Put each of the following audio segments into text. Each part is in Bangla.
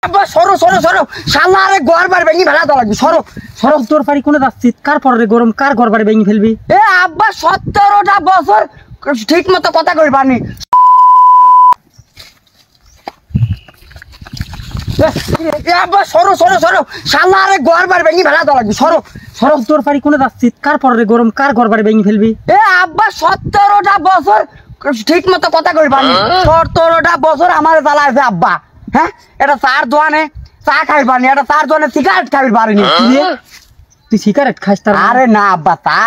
আব্বা সরো সরো সরো শালা আরে ঘর বাড়ি ভেঙে ফেলা তো লাগবে সরো সরো তোর বাড়ি কোনে যাচ্ছিস? কার পরে গরম, কার ঘর বাড়ি ভেঙে ফেলবি? এ আব্বা 17টা বছর ঠিক মতো কথা কই পানি আব্বা সরো সরো সরো শালা আরে ঘর বাড়ি ভেঙে ফেলা তো লাগবে সরো সরো। তোর বাড়ি কোনে যাচ্ছিস? কার পরে গরম, কার ঘর বাড়ি ভেঙে ফেলবি? এ আব্বা 17টা বছর ঠিক মতো কথা কই পানি 17টা বছর আমার জ্বালাইছে আব্বা। হ্যাঁ এটা চার দোয়ানে চা খাই পানি, এটা চার দোয়ানে সিগারেট খাবি পারিনি। তুই সিগারেট খাস? তার আরে না আব্বা তা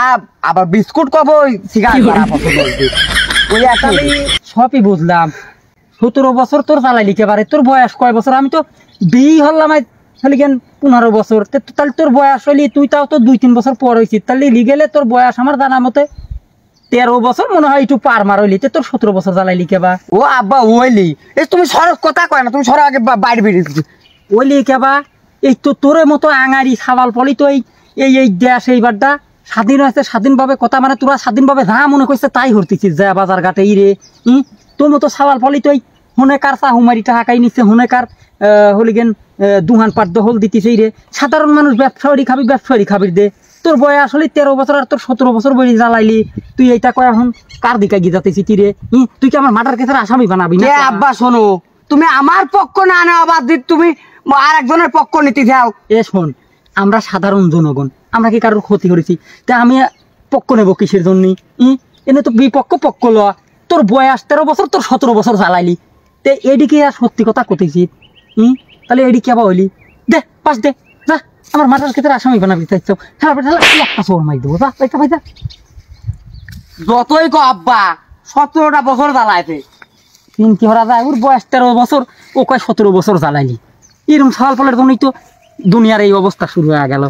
আবার বিস্কুট কবো সিগারেট ওই একালি সবই বুঝলাম। 17 বছর তোর চালাইলি কেবারে, তোর বয়স কয় বছর? আমি তো বিয়ে হলাম খালি কেন 15 বছর। তাহলে তোর বয়স হইলি তুই তাও তো 2-3 বছর পর হয়েছিস, তাহলে লিগেলে তোর বয়স আমার জানা মতে 13 বছর মনে হয়। একটু পার মার হইলি তোর 17 বছর জ্বালাইলি কেবা? ও আব্বা ওইলি এই তুমি সরস কথা কয় না, তুমি সর আগে বাইরে বেরিয়ে ওইলি কেবা? এই তো তোর মতো আঙারি সাবাল পলি তো এই দেশ এইবারটা স্বাধীন হয়েছে, স্বাধীনভাবে কথা মানে তোরা স্বাধীনভাবে যা মনে করছে তাই হরতেছিস যা বাজার ঘাটে ই রে। তোর মতো সাবাল পলি তো হুনে কার চা হুমারিটা হাঁকাই নিচ্ছে, হুনে কার হলিগেন দুহান পাট দখল দিতেছে রে। সাধারণ মানুষ ব্যবসায়ী খাবি, ব্যবসায়ী খাবি দে। তোর বয়স আসলে 13 বছর আর তোর 17 বছর বই জ্বালাইলি। তুই এইটা কয় এখন কার দিকে গিয়ে যাতেছি রে? তুই কি আমার মার্ডার কেসের আসামি বানাবি না? আব্বা শোনো, তুমি আমার পক্ষ না নেওয়া বাদ দি তুমি আর একজনের পক্ষ নিতে যাও। এ শোন, আমরা সাধারণ জনগণ, আমরা কি কারোর ক্ষতি করেছি? তা আমি পক্ষ নেব কিসের জন্য? এনে তো বিপক্ষ পক্ষ লওয়া। তোর বয়স 13 বছর, তোর 17 বছর জ্বালাইলি। তে এদিকে আর সত্যি কথা কতেছি। তাহলে এদিকে আবার হইলি দে পাস দে যা, আমার মাথার ক্ষেত্রে আসামি বানাবি চাইছ। একটা চোর মাই দেবো যা পয়সা পয়সা। যতই কো আব্বা 17টা বছর জ্বালাইছে। কি হরা যায়? ওর বয়স 13 বছর, ও কয় 17 বছর জ্বালাইলি। এরকম সওয়াল ফলের জন্যই তো দুনিয়ার এই অবস্থা শুরু হয়ে গেল।